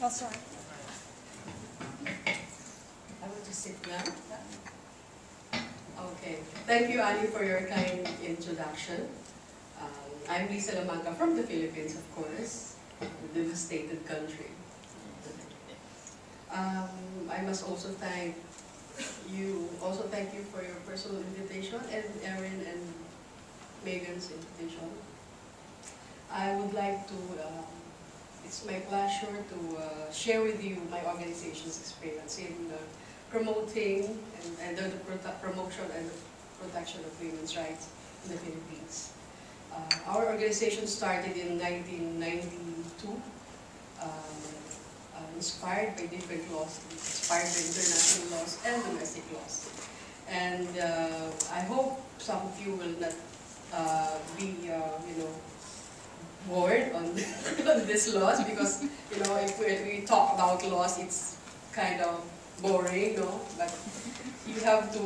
Oh, sorry. I want to sit down. Okay. Thank you, Annie, for your kind introduction. I'm Salamanca from the Philippines, of course, a devastated country. I must also thank you for your personal invitation, and Erin and Megan's invitation. I would like to, it's my pleasure to share with you my organization's experience in promoting and the promotion and protection of women's rights in the Philippines. Our organization started in 1992, inspired by different laws, inspired by international laws and domestic laws. And I hope some of you will not be, bored on, on these laws, because, if we talk about laws, it's kind of boring, But you have to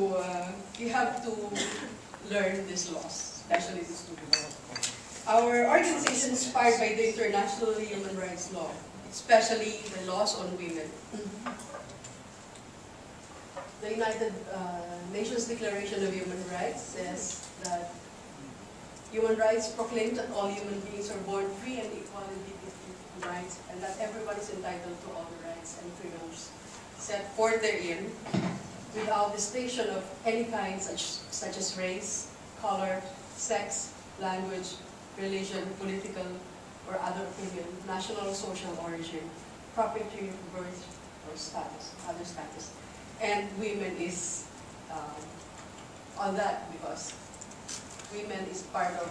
learn these laws, especially these two laws. Our organization is inspired by the international human rights law, especially the laws on women. The United Nations Declaration of Human Rights says that human rights proclaim that all human beings are born free and equal in dignity and rights, and that everyone is entitled to all the rights and freedoms set forth therein, without distinction of any kind, such as race, color, sex, language, religion, political or other opinion, national or social origin, property, birth, or status, other status. And women is on that, because women is part of,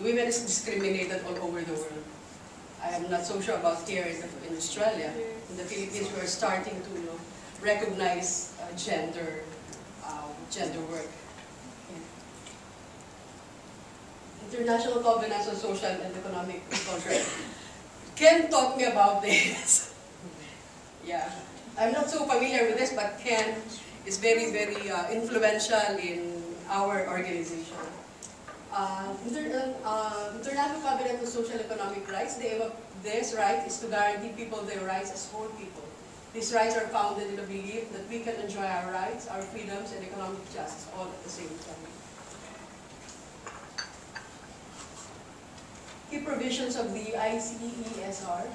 women is discriminated all over the world. I am not so sure about here in Australia. In the Philippines, we're starting to recognize gender work. Yeah. International Covenants on Social and Economic Contract. Ken taught me about this. Yeah, I'm not so familiar with this, but Ken is very, very influential in our organization. International Covenant on Social and Economic Rights, the aim of this right is to guarantee people their rights as whole people. These rights are founded in the belief that we can enjoy our rights, our freedoms, and economic justice all at the same time. Key provisions of the ICESR.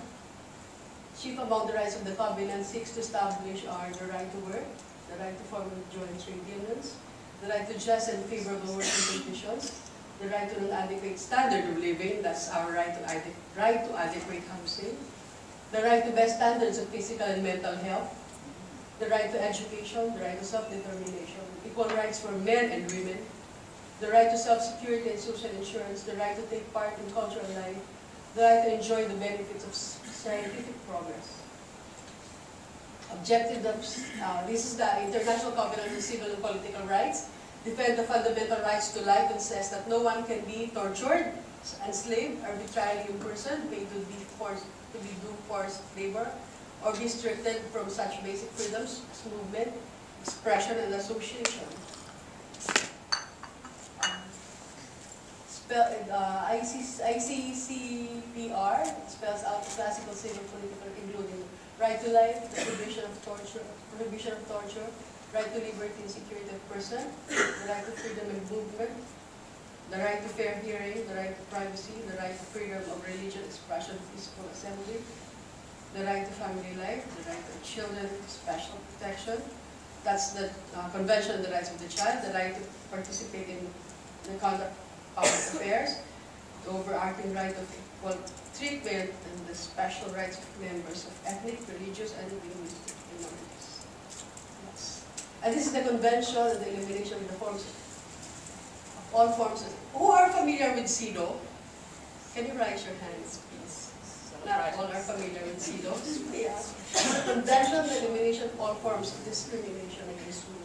Chief among the rights of the Covenant seeks to establish are the right to work, the right to form joint trade unions, the right to just and favorable working conditions, the right to an adequate standard of living, that's our right to adequate housing, the right to best standards of physical and mental health, the right to education, the right to self-determination, equal rights for men and women, the right to self-security and social insurance, the right to take part in cultural life, the right to enjoy the benefits of scientific progress. Objective of, this is the International Covenant on Civil and Political Rights, defend the fundamental rights to life, and says that no one can be tortured, enslaved, arbitrarily imprisoned, made to do forced labor, or be restricted from such basic freedoms as movement, expression, and association. ICCPR spells out the classical civil political, including right to life, the prohibition of torture, right to liberty and security of person, the right to freedom of movement, the right to fair hearing, the right to privacy, the right to freedom of religion, expression, peaceful assembly, the right to family life, the right to children, special protection. That's the Convention on the Rights of the Child, the right to participate in the conduct of public affairs, the overarching right of equal treatment, and the special rights of members of ethnic, religious, and linguistic minorities. Yes. And this is the Convention on the Elimination of the Forms of all forms of, who are familiar with CEDAW? Can you raise your hands, please? Not all are familiar with CEDAW. Yeah. Convention on the Elimination of all forms of discrimination against women.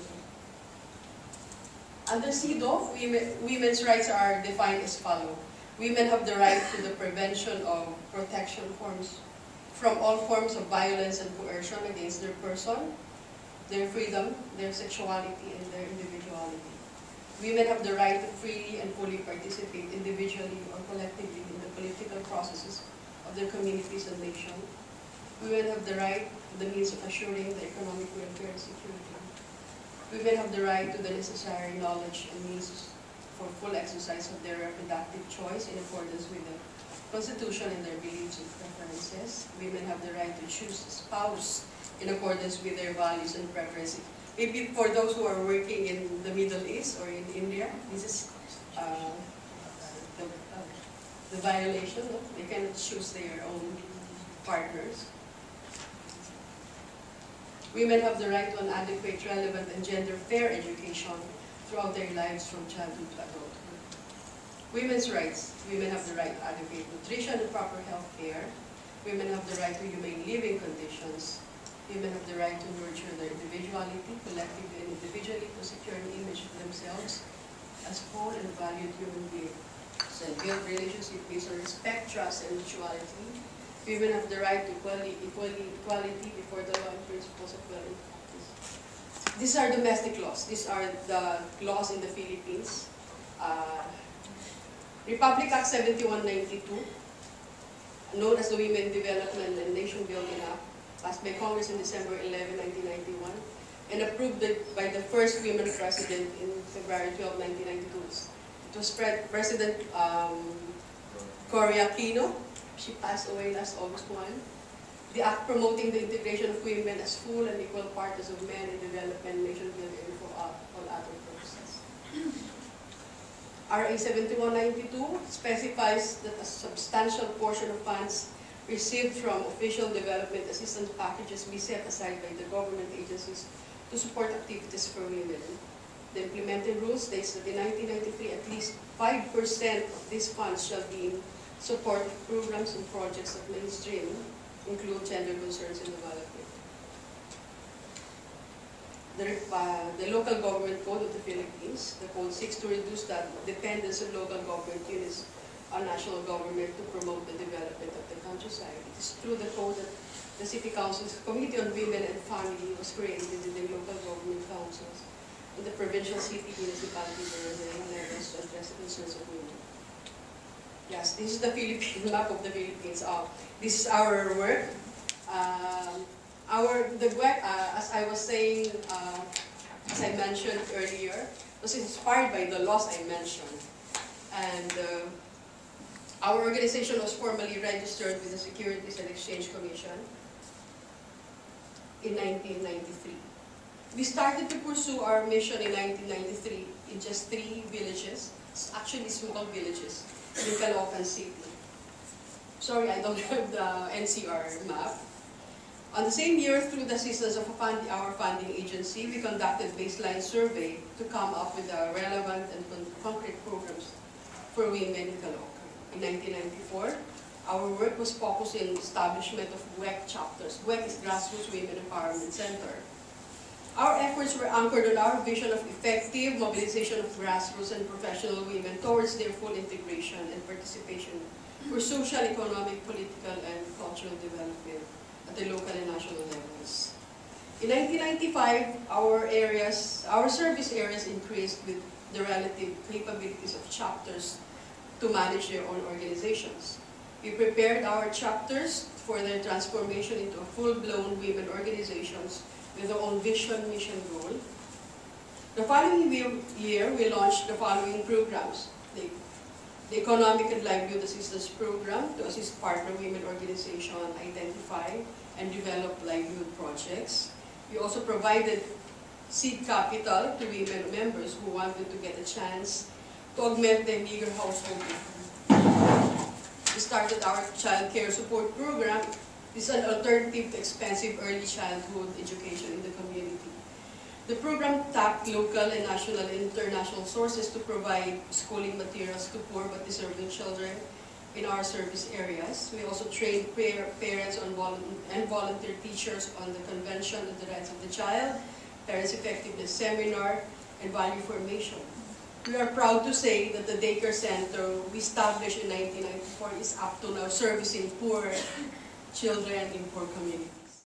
Under CEDAW, women's rights are defined as follows. Women have the right to the prevention of protection from all forms of violence and coercion against their person, their freedom, their sexuality, and their individuality. Women have the right to freely and fully participate individually or collectively in the political processes of their communities and nation. Women have the right to the means of assuring the economic welfare and security. Women have the right to the necessary knowledge and means for full exercise of their reproductive choice in accordance with the Constitution and their beliefs and preferences. Women have the right to choose a spouse in accordance with their values and preferences. Maybe for those who are working in the Middle East or in India, this is the violation. No? They cannot choose their own partners. Women have the right to an adequate, relevant, and gender-fair education throughout their lives from childhood to adulthood. Women's rights. Women have the right to adequate nutrition and proper health care. Women have the right to humane living conditions. Women have the right to nurture their individuality, collectively and individually, to secure an image of themselves as whole and valued human beings. And build relationships based on respect, trust, and mutuality. Women have the right to equality before the law and principles of well practice. These are domestic laws. These are the laws in the Philippines. Republic Act 7192, known as the Women Development and Nation Building Act, passed by Congress in December 11, 1991, and approved by the first women president in February 12, 1992. It was President Cory Aquino. She passed away last August 1. The act promoting the integration of women as full and equal partners of men in development, nation building, and for all other purposes. RA 7192 specifies that a substantial portion of funds received from official development assistance packages be set aside by the government agencies to support activities for women. The implementing rule states that in 1993, at least 5% of these funds shall be in support of programs and projects that mainstream include gender concerns in development. The local government code of the Philippines, the code seeks to reduce the dependence of local government units on national government to promote the development of the countryside. It is through the code that the City Council's Committee on Women and Family was created in the local government councils in the provincial city municipalities and the levels to address the concerns of women. Yes, this is the Philippine map of the Philippines. This is our work. The GWEC, as I was saying, as I mentioned earlier, was inspired by the laws I mentioned. And our organization was formally registered with the Securities and Exchange Commission in 1993. We started to pursue our mission in 1993 in just 3 villages, actually small villages, in Caloocan City. Sorry, I don't have the NCR map. On the same year, through the assistance of our funding agency, we conducted baseline survey to come up with relevant and concrete programs for women in Caloocan. In 1994, our work was focused in establishment of GWEC chapters. GWEC is Grassroots Women Empowerment Center. Our efforts were anchored on our vision of effective mobilization of grassroots and professional women towards their full integration and participation for social, economic, political, and cultural development at the local and national levels. In 1995, our service areas increased with the relative capabilities of chapters to manage their own organizations. We prepared our chapters for their transformation into a full-blown women organizations with their own vision, mission, goal. The following year, we launched the following programs. The Economic and Livelihood Assistance Program to assist partner women organizations identify and develop livelihood projects. We also provided seed capital to women members who wanted to get a chance to augment their meager household income. We started our child care support program. This is an alternative to expensive early childhood education in the community. The program tapped local and national and international sources to provide schooling materials to poor but deserving children in our service areas. We also trained parents and volunteer teachers on the Convention on the Rights of the Child, Parents Effectiveness Seminar, and Value Formation. We are proud to say that the daycare center we established in 1994 is up to now servicing poor children in poor communities.